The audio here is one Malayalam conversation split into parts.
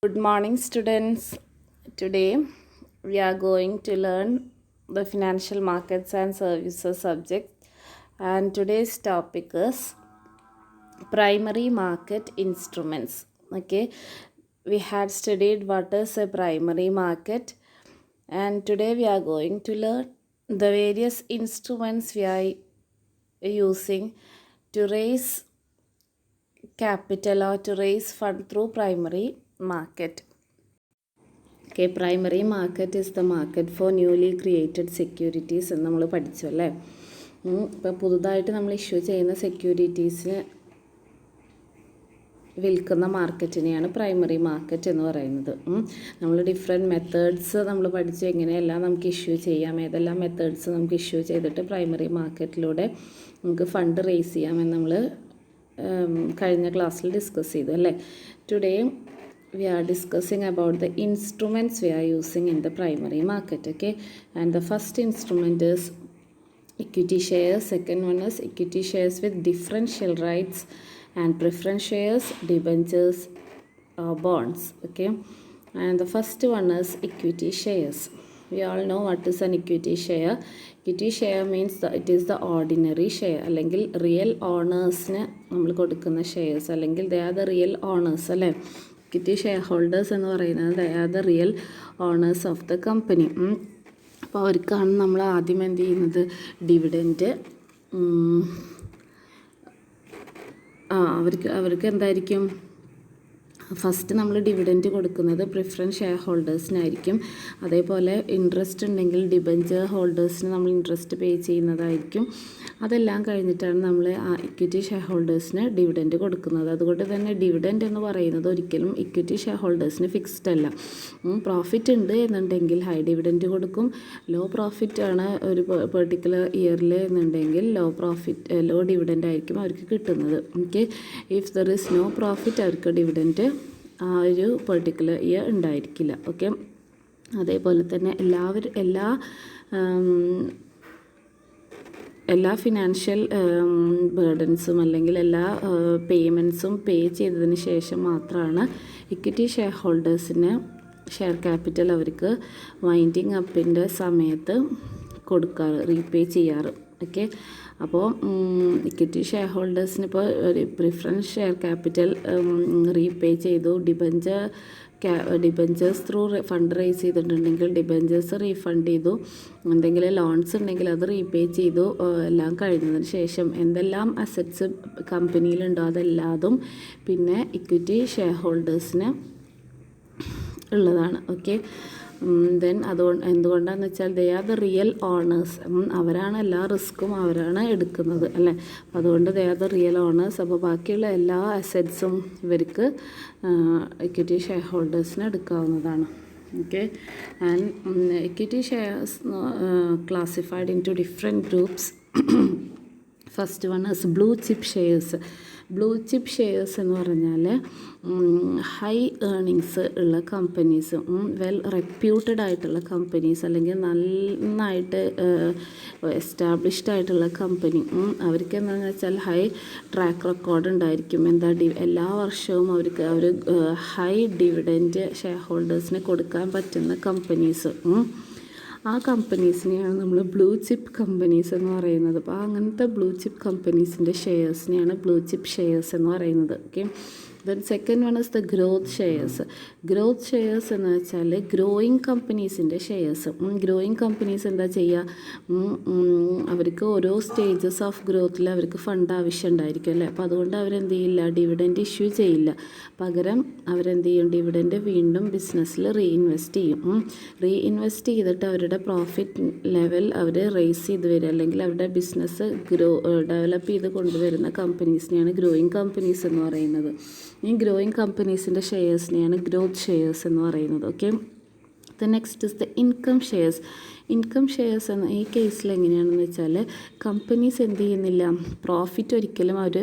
Good morning, students. Today we are going to learn the financial markets and services subject, and today's topic is primary market instruments. Okay, we had studied what is a primary market, and today we are going to learn the various instruments we are using to raise capital or to raise fund through primary market. Okay, primary market is the market for newly created securities എന്ന് നമ്മൾ പഠിച്ചു അല്ലേ. ഇപ്പോൾ പുതുതായിട്ട് നമ്മൾ ഇഷ്യൂ ചെയ്യുന്ന സെക്യൂരിറ്റീസിന് വിൽക്കുന്ന മാർക്കറ്റിനെയാണ് പ്രൈമറി മാർക്കറ്റ് എന്ന് പറയുന്നത്. നമ്മൾ ഡിഫറെൻറ്റ് മെത്തേഡ്സ് നമ്മൾ പഠിച്ചു, എങ്ങനെയെല്ലാം നമുക്ക് ഇഷ്യൂ ചെയ്യാം, ഏതെല്ലാം മെത്തേഡ്സ് നമുക്ക് ഇഷ്യൂ ചെയ്തിട്ട് പ്രൈമറി മാർക്കറ്റിലൂടെ നമുക്ക് ഫണ്ട് റേസ് ചെയ്യാമെന്ന് നമ്മൾ കഴിഞ്ഞ ക്ലാസ്സിൽ ഡിസ്കസ് ചെയ്തു അല്ലേ. Today we are discussing about the instruments we are using in the primary market. Okay, and the first instrument is equity shares, second one is equity shares with differential rights, and preference shares, debentures, bonds. Okay, and the first one is equity shares. We all know what is an equity share. Equity share means it is the ordinary share, അല്ലെങ്കിൽ റിയൽ ഓണേഴ്സിന് നമ്മൾ കൊടുക്കുന്ന ഷെയർസ്, അല്ലെങ്കിൽ they are the real owners അല്ലേ. ഇക്വിറ്റി ഷെയർ ഹോൾഡേഴ്സ് എന്ന് പറയുന്നത് they are the real owners of the company. അപ്പോൾ അവർക്കാണ് നമ്മൾ ആദ്യം എന്ത് ചെയ്യുന്നത്, ഡിവിഡൻറ്റ് അവർക്ക് എന്തായിരിക്കും, ഫസ്റ്റ് നമ്മൾ ഡിവിഡൻറ്റ് കൊടുക്കുന്നത് പ്രിഫറൻസ് ഷെയർ ഹോൾഡേഴ്സിനായിരിക്കും. അതേപോലെ ഇൻട്രസ്റ്റ് ഉണ്ടെങ്കിൽ ഡിബഞ്ചർ ഹോൾഡേഴ്സിന് നമ്മൾ ഇൻട്രസ്റ്റ് പേ ചെയ്യുന്നതായിരിക്കും. അതെല്ലാം കഴിഞ്ഞിട്ടാണ് നമ്മൾ ആ ഇക്വിറ്റി ഷെയർ ഹോൾഡേഴ്സിന് ഡിവിഡൻറ്റ് കൊടുക്കുന്നത്. അതുകൊണ്ട് തന്നെ ഡിവിഡൻറ്റ് എന്ന് പറയുന്നത് ഒരിക്കലും ഇക്വിറ്റി ഷെയർ ഹോൾഡേഴ്സിന് ഫിക്സ്ഡ് അല്ല. പ്രോഫിറ്റ് ഉണ്ട് എന്നുണ്ടെങ്കിൽ ഹൈ ഡിവിഡൻറ്റ് കൊടുക്കും. ലോ പ്രോഫിറ്റ് ആണ് ഒരു പെർട്ടിക്കുലർ ഇയറിൽ എന്നുണ്ടെങ്കിൽ ലോ ഡിവിഡൻറ്റ് ആയിരിക്കും അവർക്ക് കിട്ടുന്നത്. Okay, if there is no profit അവർക്ക് ഡിവിഡൻറ്റ് ആ ഒരു പെർട്ടിക്കുലർ ഇയർ ഉണ്ടായിരിക്കില്ല. ഓക്കെ, അതേപോലെ തന്നെ എല്ലാ ഫിനാൻഷ്യൽ ബേർഡൻസും അല്ലെങ്കിൽ എല്ലാ പേയ്മെൻറ്റ്സും പേ ചെയ്തതിന് ശേഷം മാത്രമാണ് ഇക്വിറ്റി ഷെയർ ഹോൾഡേഴ്സിന് ഷെയർ ക്യാപിറ്റൽ അവർക്ക് വൈൻഡിങ് അപ്പിൻ്റെ സമയത്ത് കൊടുക്കാറ്, റീപേ ചെയ്യാറ്. ഓക്കെ, അപ്പോൾ ഇക്വിറ്റി ഷെയർ ഹോൾഡേഴ്സിന് ഇപ്പോൾ ഒരു പ്രിഫറൻസ് ഷെയർ ക്യാപിറ്റൽ റീപേ ചെയ്തു, ഡിബഞ്ചേഴ്സ് ത്രൂ ഫണ്ട് റേസ് ചെയ്തിട്ടുണ്ടെങ്കിൽ ഡിബഞ്ചേഴ്സ് റീഫണ്ട് ചെയ്തു, എന്തെങ്കിലും ലോൺസ് ഉണ്ടെങ്കിൽ അത് റീപേ ചെയ്തു. എല്ലാം കഴിഞ്ഞതിന് ശേഷം എന്തെല്ലാം അസറ്റ്സ് കമ്പനിയിലുണ്ടോ അതെല്ലാതും പിന്നെ ഇക്വിറ്റി ഷെയർ ഹോൾഡേഴ്സിന് ഉള്ളതാണ്. ഓക്കെ, ദെൻ എന്തുകൊണ്ടാണെന്ന് വെച്ചാൽ they are the real owners. അവരാണ് എല്ലാ റിസ്ക്കും അവരാണ് എടുക്കുന്നത് അല്ലേ. അതുകൊണ്ട് they are the real owners. അപ്പോൾ ബാക്കിയുള്ള എല്ലാ അസറ്റ്സും ഇവർക്ക് ഇക്വിറ്റി ഷെയർ ഹോൾഡേഴ്സിന് എടുക്കാവുന്നതാണ്. Okay, and equity shares classified in two different groups. First one is blue chip shares. Blue chip shares എന്ന് പറഞ്ഞാൽ ഹൈ ഏർണിങ്സ് ഉള്ള കമ്പനീസ്, വെൽ റെപ്യൂട്ടഡ് ആയിട്ടുള്ള കമ്പനീസ്, അല്ലെങ്കിൽ നന്നായിട്ട് എസ്റ്റാബ്ലിഷ്ഡ് ആയിട്ടുള്ള കമ്പനി, അവർക്ക് എന്താണെന്ന് വെച്ചാൽ ഹൈ ട്രാക്ക് റെക്കോർഡ് ഉണ്ടായിരിക്കും. എല്ലാ വർഷവും അവർ ഹൈ ഡിവിഡൻറ്റ് ഷെയർ ഹോൾഡേഴ്സിന് കൊടുക്കാൻ പറ്റുന്ന കമ്പനീസ്, ആ കമ്പനീസിനെയാണ് നമ്മൾ ബ്ലൂ ചിപ്പ് കമ്പനീസ് എന്ന് പറയുന്നത്. അപ്പോൾ അങ്ങനത്തെ ബ്ലൂ ചിപ്പ് കമ്പനീസിൻ്റെ ഷെയർസിനെയാണ് ബ്ലൂ ചിപ്പ് ഷെയർസ് എന്ന് പറയുന്നത്. Okay, then second one is the growth shares. Growth shares എന്ന് വെച്ചാൽ ഗ്രോയിങ് കമ്പനീസിൻ്റെ ഷെയർസ്. ഗ്രോയിങ് കമ്പനീസ് എന്താ ചെയ്യുക, അവർക്ക് ഓരോ സ്റ്റേജസ് ഓഫ് ഗ്രോത്തിൽ അവർക്ക് ഫണ്ട് ആവശ്യം ഉണ്ടായിരിക്കും അല്ലേ. അപ്പോൾ അതുകൊണ്ട് അവരെന്ത് ചെയ്യില്ല, ഡിവിഡൻറ്റ് ഇഷ്യൂ ചെയ്യില്ല. പകരം അവരെന്ത് ചെയ്യും, ഡിവിഡൻറ്റ് വീണ്ടും ബിസിനസ്സിൽ റീഇൻവെസ്റ്റ് ചെയ്യും. റീഇൻവെസ്റ്റ് ചെയ്തിട്ട് അവരുടെ പ്രോഫിറ്റ് ലെവൽ അവർ റേസ് ചെയ്ത് വരിക, അല്ലെങ്കിൽ അവരുടെ ബിസിനസ് ഡെവലപ്പ് ചെയ്ത് കൊണ്ടുവരുന്ന കമ്പനീസിനെയാണ് ഗ്രോയിങ് കമ്പനീസ് എന്ന് പറയുന്നത്. ഈ ഗ്രോയിങ് കമ്പനീസിൻ്റെ ഷെയർസിനെയാണ് ഗ്രോത്ത് ഷെയർസ് എന്ന് പറയുന്നത്. Okay, the next is the income shares. Income shares എന്ന ഈ കേസിൽ എങ്ങനെയാണെന്ന് വെച്ചാൽ കമ്പനീസ് എന്ത് ചെയ്യുന്നില്ല, പ്രോഫിറ്റ് ഒരിക്കലും അവർ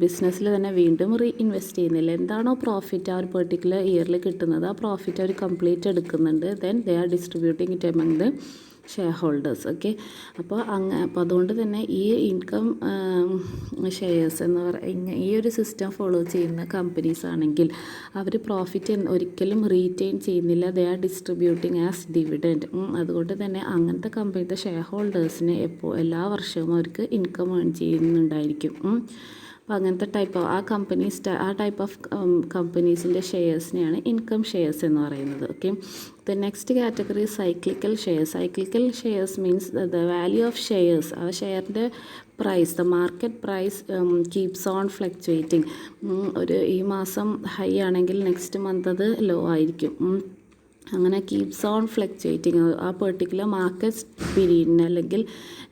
ബിസിനസ്സിൽ തന്നെ വീണ്ടും ഇൻവെസ്റ്റ് ചെയ്യുന്നില്ല. എന്താണോ പ്രോഫിറ്റ് ആ ഒരു പെർട്ടിക്കുലർ ഇയറിൽ കിട്ടുന്നത്, ആ പ്രോഫിറ്റ് അവർ കംപ്ലീറ്റ് എടുക്കുന്നുണ്ട്. Then they are distributing it among the share holders. Okay, അപ്പോൾ അതുകൊണ്ട് തന്നെ ഈ ഇൻകം ഷെയർസ് എന്ന് ഈ ഒരു സിസ്റ്റം ഫോളോ ചെയ്യുന്ന കമ്പനീസ് ആണെങ്കിൽ അവർ പ്രോഫിറ്റ് ഒരിക്കലും റീറ്റെയിൻ ചെയ്യുന്നില്ല, they are distributing as dividend. അതുകൊണ്ട് തന്നെ അങ്ങനത്തെ കമ്പനിയുടെ ഷെയർ ഹോൾഡേഴ്സിന് എല്ലാ വർഷവും അവർക്ക് ഇൻകം ഏൺ ചെയ്യുന്നുണ്ടായിരിക്കും. അപ്പോൾ അങ്ങനത്തെ ടൈപ്പ് ഓഫ് കമ്പനീസിൻ്റെ ഷെയർസിനെയാണ് ഇൻകം ഷെയർസ് എന്ന് പറയുന്നത്. Okay, the next category cyclical shares. Cyclical shares means the value of shares, ആ ഷെയറിൻ്റെ price, the market price keeps on fluctuating. ഈ മാസം ഹൈ ആണെങ്കിൽ നെക്സ്റ്റ് മന്ത് അത് ലോ ആയിരിക്കും. അങ്ങനെ കീപ്സ് ഓൺ ഫ്ലക്ച്വേറ്റിംഗ്. ആ പെർട്ടിക്കുലർ മാർക്കറ്റ് പീരീഡിന് അല്ലെങ്കിൽ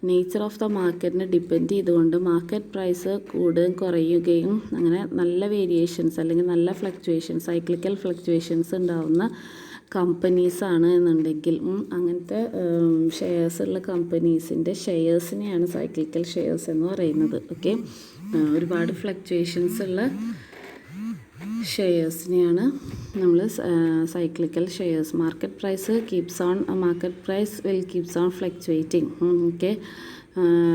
നേച്ചർ ഓഫ് ദ മാർക്കറ്റിനെ ഡിപ്പെൻഡ് ചെയ്തുകൊണ്ട് മാർക്കറ്റ് പ്രൈസ് കൂടുകയും കുറയുകയും അങ്ങനെ നല്ല വേരിയേഷൻസ് അല്ലെങ്കിൽ നല്ല ഫ്ലക്ച്വേഷൻസ്, സൈക്ലിക്കൽ ഫ്ലക്ച്വേഷൻസ് ഉണ്ടാവുന്ന കമ്പനീസാണ് എന്നുണ്ടെങ്കിൽ അങ്ങനത്തെ ഷെയർസ് ഉള്ള കമ്പനീസിൻ്റെ ഷെയർസിനെയാണ് സൈക്ലിക്കൽ ഷെയർസ് എന്ന് പറയുന്നത്. ഓക്കെ, ഒരുപാട് ഫ്ലക്ച്വേഷൻസ് ഉള്ള ഷെയർസിനെയാണ് നമ്മൾ cyclical shares. Market price will keeps on fluctuating. Okay,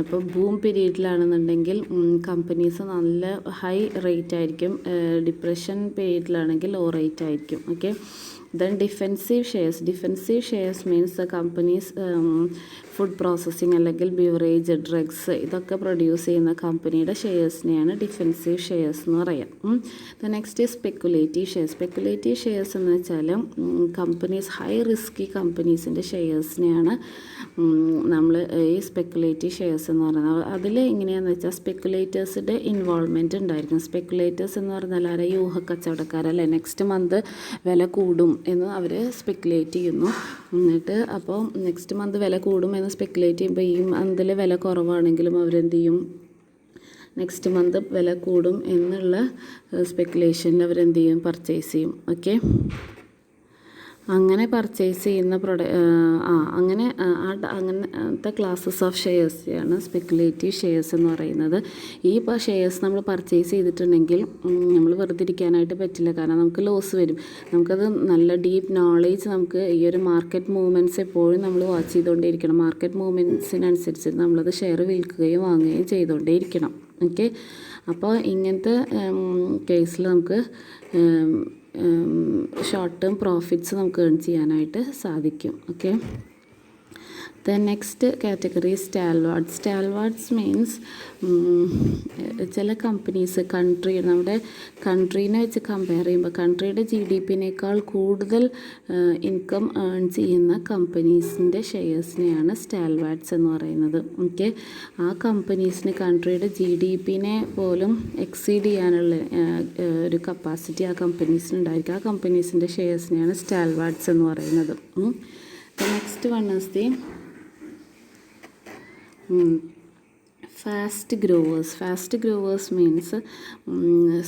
ഇപ്പോൾ ബൂം പീരീഡിലാണെന്നുണ്ടെങ്കിൽ കമ്പനീസ് നല്ല ഹൈ റേറ്റ് ആയിരിക്കും, ഡിപ്രഷൻ പീരീഡിലാണെങ്കിൽ ലോ റേറ്റ് ആയിരിക്കും. Okay, then defensive shares means the companies food processing അല്ലെങ്കിൽ ബിവറേജ്, ഡ്രഗ്സ് ഇതൊക്കെ പ്രൊഡ്യൂസ് ചെയ്യുന്ന കമ്പനിയുടെ ഷെയർസിനെയാണ് ഡിഫെൻസീവ് ഷെയർസ് എന്ന് പറയാം. ദ നെക്സ്റ്റ് സ്പെക്കുലേറ്റീവ് ഷെയർസ് എന്ന് വെച്ചാൽ കമ്പനീസ് ഹൈ റിസ്കി കമ്പനീസിൻ്റെ ഷെയർസിനെയാണ് നമ്മൾ ഈ സ്പെക്കുലേറ്റീവ് ഷെയർസ് എന്ന് പറയുന്നത്. അതിൽ എങ്ങനെയാണെന്ന് വെച്ചാൽ സ്പെക്കുലേറ്റേഴ്സിൻ്റെ ഇൻവോൾവ്മെൻറ്റ് ഉണ്ടായിരിക്കും. സ്പെക്കുലേറ്റേഴ്സ് എന്ന് പറഞ്ഞാൽ ആരെ? യൂഹക്കച്ചവടക്കാരല്ലേ. നെക്സ്റ്റ് മന്ത് വില കൂടും എന്ന് അവർ സ്പെക്കുലേറ്റ് ചെയ്യുന്നു. എന്നിട്ട് അപ്പോൾ നെക്സ്റ്റ് മന്ത് വില കൂടും എന്ന് സ്പെക്കുലേറ്റ് ചെയ്യുമ്പോൾ ഈ മന്തിൽ വില കുറവാണെങ്കിലും അവരെന്ത് ചെയ്യും? നെക്സ്റ്റ് മന്ത് വില കൂടും എന്നുള്ള സ്പെക്കുലേഷനിൽ അവരെന്ത് ചെയ്യും? പർച്ചേസ് ചെയ്യും. ഓക്കെ, അങ്ങനെ പർച്ചേസ് ചെയ്യുന്ന അങ്ങനത്തെ ക്ലാസ്സസ് ഓഫ് ഷെയർസിനെയാണ് സ്പെക്കുലേറ്റീവ് ഷെയർസ് എന്ന് പറയുന്നത്. ഈ ഷെയർസ് നമ്മൾ പർച്ചേസ് ചെയ്തിട്ടുണ്ടെങ്കിൽ നമ്മൾ വെറുതെ ഇരിക്കാനായിട്ട് പറ്റില്ല, കാരണം നമുക്ക് ലോസ് വരും. നമുക്കത് നല്ല ഡീപ്പ് നോളേജ് നമുക്ക് ഈ ഒരു മാർക്കറ്റ് മൂവ്മെൻറ്റ്സ് എപ്പോഴും നമ്മൾ വാച്ച് ചെയ്തുകൊണ്ടേയിരിക്കണം. മാർക്കറ്റ് മൂവ്മെൻറ്റ്സിനനുസരിച്ച് നമ്മളത് ഷെയർ വിൽക്കുകയും വാങ്ങുകയും ചെയ്തുകൊണ്ടേയിരിക്കണം. ഓക്കെ, അപ്പോൾ ഇങ്ങനത്തെ കേസിൽ നമുക്ക് ഷോർട്ട് ടേം പ്രോഫിറ്റ്സ് നമുക്ക് ഏൺ ചെയ്യാനായിട്ട് സാധിക്കും. Okay, the next category stalwarts means ചില കമ്പനീസ് നമ്മുടെ കൺട്രീനെ വെച്ച് കമ്പയർ ചെയ്യുമ്പോൾ കൺട്രിയുടെ GDP-നേക്കാൾ കൂടുതൽ ഇൻകം ഏൺ ചെയ്യുന്ന കമ്പനീസിൻ്റെ ഷെയർസിനെയാണ് സ്റ്റാൽവാർഡ്സ് എന്ന് പറയുന്നത്. ഓക്കെ, ആ കമ്പനീസിന് കൺട്രിയുടെ GDP-നെ പോലും എക്സീഡ് ചെയ്യാനുള്ള ഒരു കപ്പാസിറ്റി ആ കമ്പനീസിന് ഉണ്ടായിരിക്കും. ആ കമ്പനീസിൻ്റെ ഷെയർസിനെയാണ് സ്റ്റാൽവാർഡ്സ് എന്ന് പറയുന്നത്. The next one is the fast growers means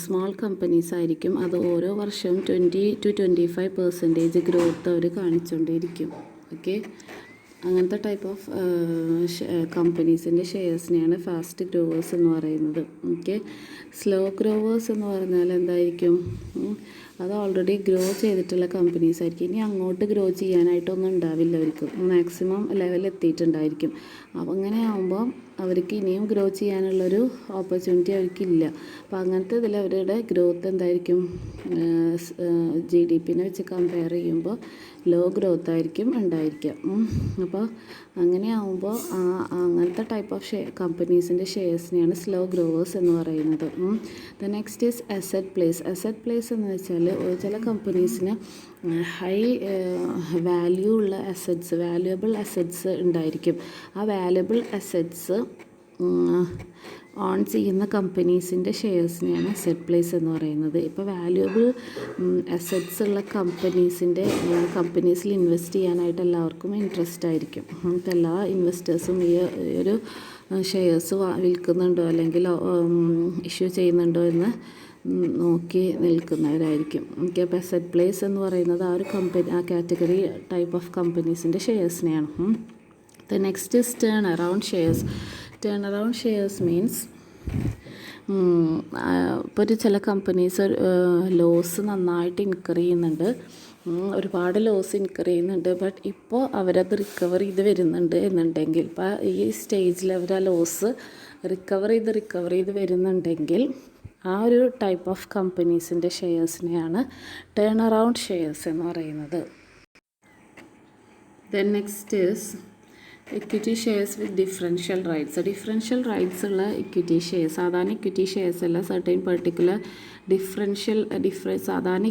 small companies ആയിരിക്കും. അത് ഓരോ വർഷവും 20 to 25% ഗ്രോത്ത് അവർ കാണിച്ചുകൊണ്ടേയിരിക്കും. ഓക്കെ, അങ്ങനത്തെ ടൈപ്പ് ഓഫ് കമ്പനീസിൻ്റെ ഷെയർസിനെയാണ് ഫാസ്റ്റ് ഗ്രോവേഴ്സ് എന്ന് പറയുന്നത്. ഓക്കെ, സ്ലോ ഗ്രോവേഴ്സ് എന്ന് പറഞ്ഞാൽ എന്തായിരിക്കും? അത് ഓൾറെഡി ഗ്രോ ചെയ്തിട്ടുള്ള കമ്പനീസ് ആയിരിക്കും. ഇനി അങ്ങോട്ട് ഗ്രോ ചെയ്യാനായിട്ടൊന്നും ഉണ്ടാവില്ല, അവർക്ക് മാക്സിമം ലെവൽ എത്തിയിട്ടുണ്ടായിരിക്കും. അപ്പോൾ അങ്ങനെ ആകുമ്പോൾ അവർക്ക് ഇനിയും ഗ്രോ ചെയ്യാനുള്ളൊരു ഓപ്പർച്യൂണിറ്റി അവർക്കില്ല. അപ്പോൾ അങ്ങനത്തെ ഇതിൽ അവരുടെ ഗ്രോത്ത് എന്തായിരിക്കും? GDP-നെ വെച്ച് കമ്പയർ ചെയ്യുമ്പോൾ ലോ ഗ്രോത്ത് ആയിരിക്കും ഉണ്ടായിരിക്കുക. അപ്പോൾ അങ്ങനെ ആകുമ്പോൾ അങ്ങനത്തെ ടൈപ്പ് ഓഫ് കമ്പനീസിൻ്റെ ഷെയർസിനെയാണ് സ്ലോ ഗ്രോവേഴ്സ് എന്ന് പറയുന്നത്. The next is asset place എന്ന് വെച്ചാൽ ചില കമ്പനീസിന് ഹൈ വാല്യൂ ഉള്ള വാല്യുവബിൾ അസറ്റ്സ് ഉണ്ടായിരിക്കും. ആ വാല്യുബിൾ അസറ്റ്സ് ഓൺ ചെയ്യുന്ന കമ്പനീസിൻ്റെ ഷെയർസിനെയാണ് അസറ്റ് പ്ലേസ് എന്ന് പറയുന്നത്. ഇപ്പോൾ വാല്യുവബിൾ അസറ്റ്സ് ഉള്ള കമ്പനീസിൽ ഇൻവെസ്റ്റ് ചെയ്യാനായിട്ട് എല്ലാവർക്കും ഇൻട്രസ്റ്റ് ആയിരിക്കും. അപ്പോൾ എല്ലാ ഇൻവെസ്റ്റേഴ്സും ഈ ഒരു ഷെയർസ് വിൽക്കുന്നുണ്ടോ അല്ലെങ്കിൽ ഇഷ്യൂ ചെയ്യുന്നുണ്ടോ എന്ന് നോക്കി നിൽക്കുന്നവരായിരിക്കും. അപ്പോൾ അസറ്റ് പ്ലേസ് എന്ന് പറയുന്നത് ആ കാറ്റഗറി ടൈപ്പ് ഓഫ് കമ്പനീസിൻ്റെ ഷെയർസിനെയാണ്. The next is turn around shares means ഇപ്പോൾ ഒരു ചില കമ്പനീസ് ലോസ് നന്നായിട്ട് ഇൻകർ ചെയ്യുന്നുണ്ട്, ഒരുപാട് ലോസ് ഇൻകർ ചെയ്യുന്നുണ്ട്. ബട്ട് ഇപ്പോൾ അവരത് റിക്കവർ ചെയ്ത് വരുന്നുണ്ട് എന്നുണ്ടെങ്കിൽ, ഇപ്പോൾ ഈ സ്റ്റേജിൽ അവർ ആ ലോസ് റിക്കവർ ചെയ്ത് വരുന്നുണ്ടെങ്കിൽ ആ ഒരു ടൈപ്പ് ഓഫ് കമ്പനീസിൻ്റെ ഷെയർസിനെയാണ് ടേൺ അറൗണ്ട് ഷെയർസ് എന്ന് പറയുന്നത്. Then next is equity shares with differential rights ഉള്ള ഇക്വിറ്റി ഷെയർസ്. സാധാരണ ഇക്വിറ്റി ഷെയർസ് അല്ല, സർട്ടൈൻ പെർട്ടിക്കുലർ സാധാരണ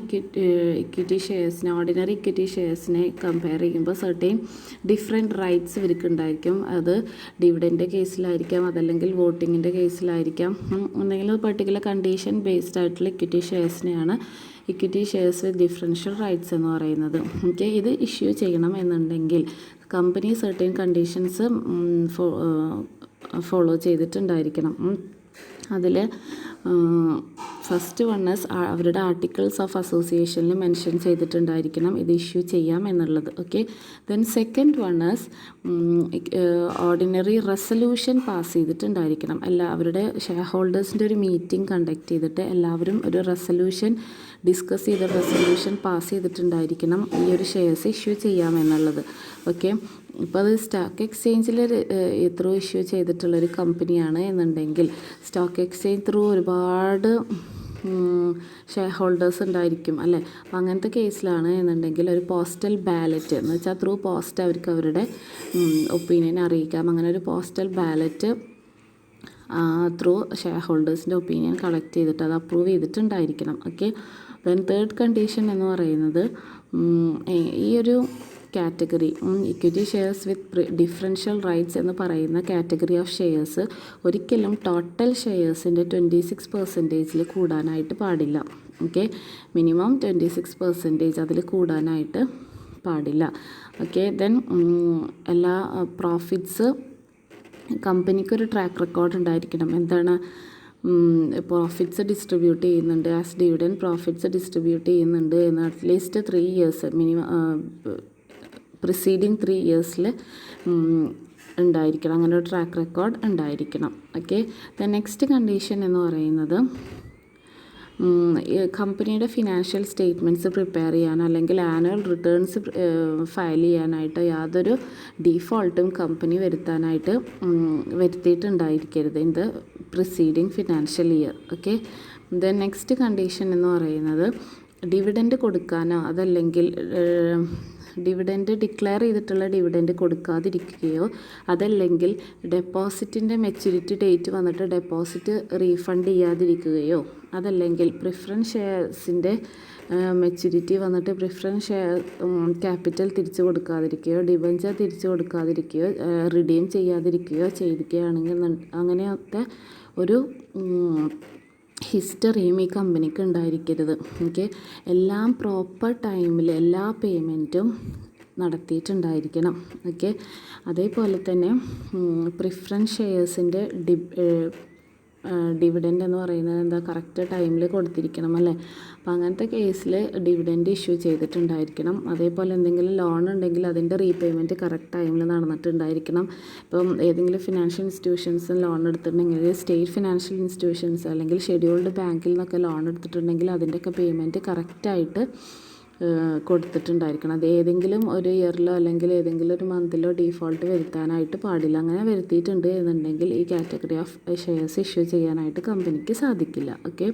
ഇക്വിറ്റി ഷെയർസിനെ, ഓർഡിനറി ഇക്വിറ്റി ഷെയർസിനെ കമ്പയർ ചെയ്യുമ്പോൾ സർട്ടൈൻ ഡിഫറെൻറ്റ് റൈറ്റ്സ് ഇവർക്ക് ഉണ്ടായിരിക്കും. അത് ഡിവിഡൻ്റെ കേസിലായിരിക്കാം, അതല്ലെങ്കിൽ വോട്ടിങ്ങിൻ്റെ കേസിലായിരിക്കാം. എന്തെങ്കിലും പെർട്ടിക്കുലർ കണ്ടീഷൻ ബേസ്ഡ് ആയിട്ടുള്ള ഇക്വിറ്റി ഷെയർസിനെയാണ് equity shares with differential rights എന്ന് പറയുന്നത്. ഓക്കെ, ഇത് ഇഷ്യൂ ചെയ്യണം എന്നുണ്ടെങ്കിൽ കമ്പനി സർട്ടൈൻ കണ്ടീഷൻസ് ഫോളോ ചെയ്തിട്ടുണ്ടായിരിക്കണം. അതിൽ ഫസ്റ്റ് വണ്ണസ് അവരുടെ ആർട്ടിക്കിൾസ് ഓഫ് അസോസിയേഷനിൽ മെൻഷൻ ചെയ്തിട്ടുണ്ടായിരിക്കണം ഇത് ഇഷ്യൂ ചെയ്യാം എന്നുള്ളത്. Okay, then second one's ordinary resolution pass ചെയ്തിട്ടുണ്ടായിരിക്കണം. അവരുടെ ഷെയർ ഹോൾഡേഴ്സിൻ്റെ ഒരു മീറ്റിംഗ് കണ്ടക്ട് ചെയ്തിട്ട് എല്ലാവരും ഒരു റെസൊല്യൂഷൻ ഡിസ്കസ് ചെയ്ത റെസൊല്യൂഷൻ പാസ് ചെയ്തിട്ടുണ്ടായിരിക്കണം ഈ ഒരു ഷെയർസ് ഇഷ്യൂ ചെയ്യാമെന്നുള്ളത്. ഓക്കെ, ഇപ്പോൾ അത് സ്റ്റോക്ക് എക്സ്ചേഞ്ചിൽ ത്രൂ ഇഷ്യൂ ചെയ്തിട്ടുള്ളൊരു കമ്പനിയാണ് എന്നുണ്ടെങ്കിൽ സ്റ്റോക്ക് എക്സ്ചേഞ്ച് ത്രൂ ഒരുപാട് ഷെയർ ഹോൾഡേഴ്സ് ഉണ്ടായിരിക്കും അല്ലേ. അപ്പോൾ അങ്ങനത്തെ കേസിലാണ് എന്നുണ്ടെങ്കിൽ ഒരു പോസ്റ്റൽ ബാലറ്റ് എന്ന് വെച്ചാൽ ത്രൂ പോസ്റ്റ് അവർക്ക് അവരുടെ ഒപ്പീനിയൻ അറിയിക്കാം. അങ്ങനെ ഒരു പോസ്റ്റൽ ബാലറ്റ് ത്രൂ ഷെയർ ഹോൾഡേഴ്സിൻ്റെ ഒപ്പീനിയൻ കളക്ട് ചെയ്തിട്ട് അത് അപ്രൂവ് ചെയ്തിട്ടുണ്ടായിരിക്കണം. ഓക്കെ, ദെൻ തേർഡ് കണ്ടീഷൻ എന്ന് പറയുന്നത് ഈ ഒരു category equity shares with differential rights എന്ന് പറയുന്ന കാറ്റഗറി ഓഫ് ഷെയർസ് ഒരിക്കലും ടോട്ടൽ ഷെയർസിൻ്റെ 26% കൂടാനായിട്ട് പാടില്ല. ഓക്കെ, മിനിമം 26% അതിൽ കൂടാനായിട്ട് പാടില്ല. ഓക്കെ, ദെൻ എല്ലാ പ്രോഫിറ്റ്സ് കമ്പനിക്കൊരു ട്രാക്ക് റെക്കോർഡ് ഉണ്ടായിരിക്കണം. എന്താണ് പ്രോഫിറ്റ്സ് ഡിസ്ട്രിബ്യൂട്ട് ചെയ്യുന്നുണ്ട്, ആസ് ഡിവിഡൻഡ് പ്രോഫിറ്റ്സ് ഡിസ്ട്രിബ്യൂട്ട് ചെയ്യുന്നുണ്ട് എന്ന് at least 3 years minimum preceding 3 years ഉണ്ടായിരിക്കണം. അങ്ങനെ ഒരു ട്രാക്ക് റെക്കോർഡ് ഉണ്ടായിരിക്കണം. ഓക്കെ, ദ നെക്സ്റ്റ് കണ്ടീഷൻ എന്ന് പറയുന്നത് കമ്പനിയുടെ ഫിനാൻഷ്യൽ സ്റ്റേറ്റ്മെൻറ്റ്സ് പ്രിപ്പയർ ചെയ്യാൻ അല്ലെങ്കിൽ ആനുവൽ റിട്ടേൺസ് ഫയൽ ചെയ്യാനായിട്ട് യാതൊരു ഡീഫോൾട്ടും കമ്പനി വരുത്തിയിട്ടുണ്ടായിരിക്കരുത് in the preceding financial year. Okay, then next condition എന്ന് പറയുന്നത് ഡിവിഡൻഡ് കൊടുക്കാനോ അതല്ലെങ്കിൽ ഡിവിഡൻഡ് ഡിക്ലെയർ ചെയ്തിട്ടുള്ള ഡിവിഡൻഡ് കൊടുക്കാതിരിക്കുകയോ അതല്ലെങ്കിൽ ഡെപ്പോസിറ്റിൻ്റെ മെച്യൂരിറ്റി ഡേറ്റ് വന്നിട്ട് ഡെപ്പോസിറ്റ് റീഫണ്ട് ചെയ്യാതിരിക്കുകയോ അതല്ലെങ്കിൽ പ്രിഫറൻസ് ഷെയർസിൻ്റെ മെച്യൂരിറ്റി വന്നിട്ട് പ്രിഫറൻസ് ഷെയർ ക്യാപിറ്റൽ തിരിച്ചു കൊടുക്കാതിരിക്കുകയോ ഡിബഞ്ചർ തിരിച്ചു കൊടുക്കാതിരിക്കുകയോ റിഡീം ചെയ്യാതിരിക്കുകയോ ചെയ്തിരിക്കുകയാണെങ്കിൽ അങ്ങനെയൊക്കെ ഒരു ഹിസ്റ്ററിയും ഈ കമ്പനിക്ക് ഉണ്ടായിരിക്കരുത്. ഓക്കെ, എല്ലാം പ്രോപ്പർ ടൈമിൽ എല്ലാ പേയ്മെൻറ്റും നടത്തിയിട്ടുണ്ടായിരിക്കണം. ഓക്കെ, അതേപോലെ തന്നെ പ്രിഫറൻസ് ഷെയർസിൻ്റെ ഡിവിഡൻഡ് എന്ന് പറയുന്നത് എന്താ കറക്റ്റ് ടൈമിൽ കൊടുത്തിരിക്കണം അല്ലേ. അപ്പോൾ അങ്ങനത്തെ കേസിൽ ഡിവിഡൻഡ് ഇഷ്യൂ ചെയ്തിട്ടുണ്ടായിരിക്കണം. അതേപോലെ എന്തെങ്കിലും ലോൺ ഉണ്ടെങ്കിൽ അതിൻ്റെ റീപേയ്മെൻറ്റ് കറക്റ്റ് ടൈമിൽ നടന്നിട്ടുണ്ടായിരിക്കണം. ഇപ്പം ഏതെങ്കിലും ഫിനാൻഷ്യൽ ഇൻസ്റ്റിറ്റ്യൂഷൻസ് ലോൺ എടുത്തിട്ടുണ്ടെങ്കിൽ സ്റ്റേറ്റ് ഫിനാൻഷ്യൽ ഇൻസ്റ്റിറ്റ്യൂഷൻസ് അല്ലെങ്കിൽ ഷെഡ്യൂൾഡ് ബാങ്കിൽ നിന്നൊക്കെ ലോൺ എടുത്തിട്ടുണ്ടെങ്കിൽ അതിൻ്റെയൊക്കെ പേയ്മെൻറ്റ് കറക്റ്റായിട്ട് കൊടുത്തിട്ടുണ്ടായിരിക്കണം. അത് ഏതെങ്കിലും ഒരു ഇയറിലോ അല്ലെങ്കിൽ ഏതെങ്കിലും ഒരു മന്തിലോ ഡീഫോൾട്ട് വരുത്താനായിട്ട് പാടില്ല. അങ്ങനെ വരുത്തിയിട്ടുണ്ട് എന്നുണ്ടെങ്കിൽ ഈ കാറ്റഗറി ഓഫ് ഷെയർസ് ഇഷ്യൂ ചെയ്യാനായിട്ട് കമ്പനിക്ക് സാധിക്കില്ല. Okay,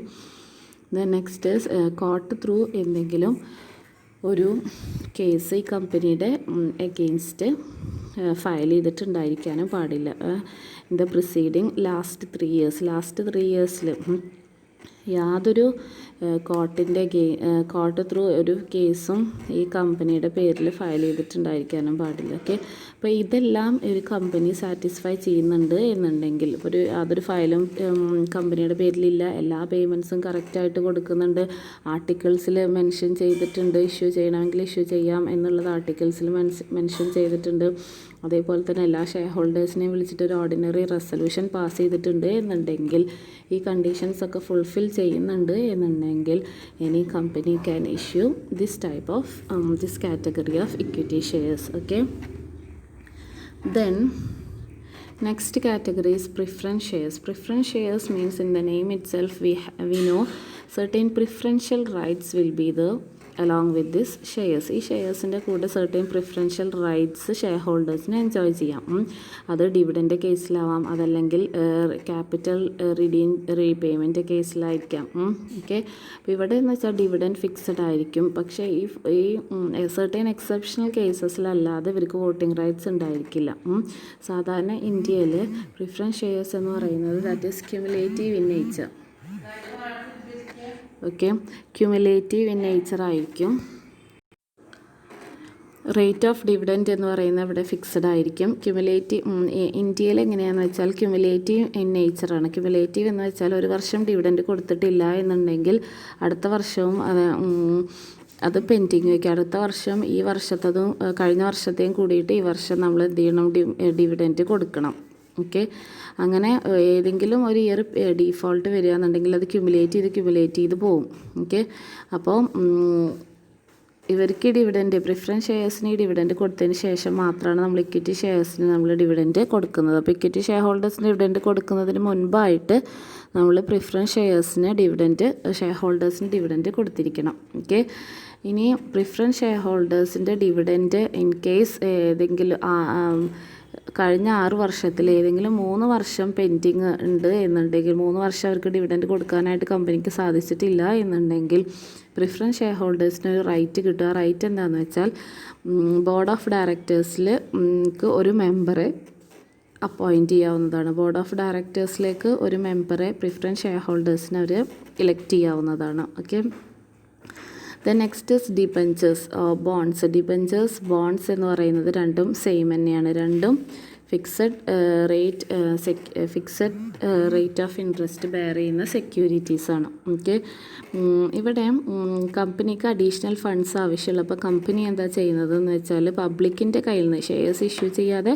then next court through എന്തെങ്കിലും ഒരു കേസ് ഈ കമ്പനിയുടെ എഗെയിൻസ്റ്റ് ഫയൽ ചെയ്തിട്ടുണ്ടായിരിക്കാനും പാടില്ല. In the preceding last 3 years യാതൊരു കോർട്ട് ത്രൂ ഒരു കേസും ഈ കമ്പനിയുടെ പേരിൽ ഫയൽ ചെയ്തിട്ടുണ്ടായിരിക്കാനും പാടില്ല. ഓക്കെ, അപ്പോൾ ഇതെല്ലാം ഒരു കമ്പനി സാറ്റിസ്ഫൈ ചെയ്യുന്നുണ്ട് എന്നുണ്ടെങ്കിൽ യാതൊരു ഫയലും കമ്പനിയുടെ പേരിലില്ല, എല്ലാ പേയ്മെൻറ്റ്സും കറക്റ്റായിട്ട് കൊടുക്കുന്നുണ്ട്, ആർട്ടിക്കിൾസിൽ മെൻഷൻ ചെയ്തിട്ടുണ്ട് ഇഷ്യൂ ചെയ്യണമെങ്കിൽ ഇഷ്യൂ ചെയ്യാം എന്നുള്ളത് ആർട്ടിക്കിൾസിൽ മെൻഷൻ ചെയ്തിട്ടുണ്ട്. അതേപോലെ തന്നെ എല്ലാ ഷെയർ ഹോൾഡേഴ്സിനെയും വിളിച്ചിട്ട് ഒരു ഓർഡിനറി റെസൊല്യൂഷൻ പാസ് ചെയ്തിട്ടുണ്ട് എന്നുണ്ടെങ്കിൽ ഈ കണ്ടീഷൻസ് ഒക്കെ ഫുൾഫിൽ ചെയ്യുന്നുണ്ട് എന്നുണ്ടെങ്കിൽ any company can issue this type of this category of equity shares. Okay, then Next category is preference shares. Preference shares means in the name itself we know certain preferential rights will be there along with this shares. ഈ ഷെയർസിൻ്റെ കൂടെ certain preferential rights ഷെയർ ഹോൾഡേഴ്സിന് എൻജോയ് ചെയ്യാം. അത് ഡിവിഡൻ്റെ കേസിലാവാം, അതല്ലെങ്കിൽ ക്യാപിറ്റൽ റീപേയ്മെൻറ്റ് കേസിലായിരിക്കാം. ഓക്കെ, അപ്പോൾ ഇവിടെ എന്ന് വെച്ചാൽ ഡിവിഡൻഡ് ഫിക്സഡ് ആയിരിക്കും. പക്ഷേ ഈ certain exceptional കേസസിലല്ലാതെ ഇവർക്ക് വോട്ടിംഗ് റൈറ്റ്സ് ഉണ്ടായിരിക്കില്ല. സാധാരണ ഇന്ത്യയിൽ പ്രിഫറൻസ് ഷെയർസ് എന്ന് പറയുന്നത് that is cumulative in nature. Okay, cumulative in nature ആയിരിക്കും. റേറ്റ് ഓഫ് ഡിവിഡൻറ്റ് എന്ന് പറയുന്നത് ഇവിടെ ഫിക്സഡ് ആയിരിക്കും. ഇന്ത്യയിൽ എങ്ങനെയാണെന്ന് വെച്ചാൽ ക്യുമുലേറ്റീവ് ഇൻ നേച്ചറാണ്. ക്യുമുലേറ്റീവ് എന്ന് വെച്ചാൽ ഒരു വർഷം ഡിവിഡൻറ്റ് കൊടുത്തിട്ടില്ല എന്നുണ്ടെങ്കിൽ അടുത്ത വർഷവും അത് പെൻഡിങ് വയ്ക്കുക. അടുത്ത വർഷം ഈ വർഷത്തതും കഴിഞ്ഞ വർഷത്തെയും കൂടിയിട്ട് ഈ വർഷം നമ്മൾ എന്ത് ചെയ്യണം, ഡിവിഡൻറ്റ് കൊടുക്കണം. ഓക്കെ, അങ്ങനെ ഏതെങ്കിലും ഒരു ഇയർ ഡീഫോൾട്ട് വരികയാണെന്നുണ്ടെങ്കിൽ അത് ക്യുമുലേറ്റ് ചെയ്ത് പോവും. ഓക്കെ, അപ്പോൾ ഇവർക്ക് പ്രിഫറൻസ് ഷെയർസിന് ഡിവിഡൻറ്റ് കൊടുത്തതിന് ശേഷം മാത്രമാണ് നമ്മൾ ഇക്വിറ്റി ഷെയർസിന് നമ്മൾ ഡിവിഡൻറ്റ് കൊടുക്കുന്നത്. അപ്പോൾ ഇക്വിറ്റി ഷെയർ ഹോൾഡേഴ്സിന് ഡിവിഡൻറ്റ് കൊടുക്കുന്നതിന് മുൻപായിട്ട് നമ്മൾ പ്രിഫറൻസ് ഷെയർ ഹോൾഡേഴ്സിന് ഡിവിഡൻറ്റ് കൊടുത്തിരിക്കണം. ഓക്കെ, ഇനി പ്രിഫറൻസ് ഷെയർ ഹോൾഡേഴ്സിൻ്റെ ഡിവിഡൻറ്റ് ഇൻ കേസ് ഏതെങ്കിലും കഴിഞ്ഞ 6 വർഷത്തിൽ ഏതെങ്കിലും 3 വർഷം പെൻഡിങ് ഉണ്ട് എന്നുണ്ടെങ്കിൽ, 3 വർഷം അവർക്ക് ഡിവിഡൻറ്റ് കൊടുക്കാനായിട്ട് കമ്പനിക്ക് സാധിച്ചിട്ടില്ല എന്നുണ്ടെങ്കിൽ പ്രിഫറൻസ് ഷെയർ ഹോൾഡേഴ്സിന് ഒരു റൈറ്റ് കിട്ടുക. ആ റൈറ്റ് എന്താണെന്ന് വെച്ചാൽ ബോർഡ് ഓഫ് ഡയറക്ടേഴ്സിൽ ഒരു മെമ്പറെ അപ്പോയിൻറ്റ് ചെയ്യാവുന്നതാണ്. ബോർഡ് ഓഫ് ഡയറക്ടേഴ്സിലേക്ക് ഒരു മെമ്പറെ പ്രിഫറൻസ് ഷെയർ ഹോൾഡേഴ്സിന് അവർ ഇലക്ട് ചെയ്യാവുന്നതാണ്. Okay, then next is debentures bonds. Bonds എന്ന് പറയുന്നത് രണ്ടും സെയിം തന്നെയാണ്. രണ്ടും fixed rate of interest bear ചെയ്യുന്ന സെക്യൂരിറ്റീസാണ്. ഓക്കെ, ഇവിടെ കമ്പനിക്ക് അഡീഷണൽ ഫണ്ട്സ് ആവശ്യമുള്ളപ്പോൾ കമ്പനി എന്താ ചെയ്യുന്നത് എന്ന് വെച്ചാൽ പബ്ലിക്കിൻ്റെ കയ്യിൽ നിന്ന് ഷെയർസ് ഇഷ്യൂ ചെയ്യാതെ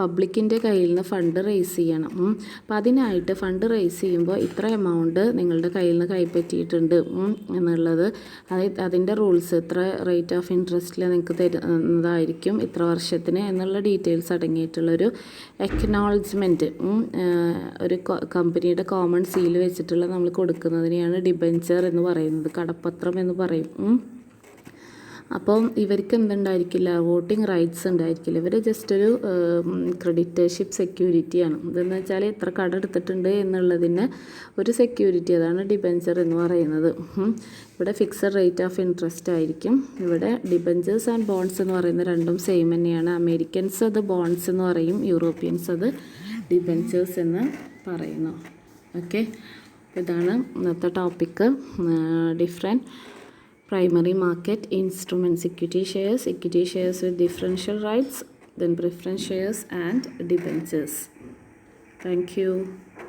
പബ്ലിക്കിൻ്റെ കയ്യിൽ നിന്ന് ഫണ്ട് റേസ് ചെയ്യണം. അപ്പോൾ അതിനായിട്ട് ഫണ്ട് റേസ് ചെയ്യുമ്പോൾ ഇത്ര എമൗണ്ട് നിങ്ങളുടെ കയ്യിൽ നിന്ന് കൈപ്പറ്റിയിട്ടുണ്ട് എന്നുള്ളത് അതിൻ്റെ റൂൾസ്, ഇത്ര റേറ്റ് ഓഫ് ഇൻട്രസ്റ്റിൽ നിങ്ങൾക്ക് തരുന്നതായിരിക്കും ഇത്ര വർഷത്തിന് എന്നുള്ള ഡീറ്റെയിൽസ് അടങ്ങിയിട്ടുള്ളൊരു എക്നോളജ്മെൻറ്റ് ഒരു കമ്പനിയുടെ കോമൺ സീൽ വെച്ചിട്ടുള്ള നമ്മൾ കൊടുക്കുന്നതിനെയാണ് ഡിബഞ്ചർ എന്ന് പറയുന്നത്, കടപ്പത്രം എന്ന് പറയും. അപ്പം ഇവർക്ക് എന്തുണ്ടായിരിക്കില്ല, വോട്ടിംഗ് റൈറ്റ്സ് ഉണ്ടായിരിക്കില്ല. ഇവർ ജസ്റ്റ് ഒരു ക്രെഡിറ്റർഷിപ്പ് സെക്യൂരിറ്റിയാണ്. ഇതെന്ന് വെച്ചാൽ എത്ര കട എടുത്തിട്ടുണ്ട് എന്നുള്ളതിന് ഒരു സെക്യൂരിറ്റി, അതാണ് ഡിബഞ്ചർ എന്ന് പറയുന്നത്. ഇവിടെ ഫിക്സഡ് റേറ്റ് ഓഫ് ഇൻട്രസ്റ്റ് ആയിരിക്കും. ഇവിടെ ഡിബഞ്ചേഴ്സ് ആൻഡ് ബോൺഡ്സ് എന്ന് പറയുന്ന രണ്ടും സെയിം തന്നെയാണ്. അമേരിക്കൻസ് അത് ബോൺഡ്സ് എന്ന് പറയും, യൂറോപ്യൻസ് അത് ഡിബഞ്ചേഴ്സ് എന്ന് പറയുന്നു. ഓക്കെ, ഇതാണ് ഇന്നത്തെ topic. Different primary market instruments, equity shares with differential rights, then preference shares and debentures. Thank you.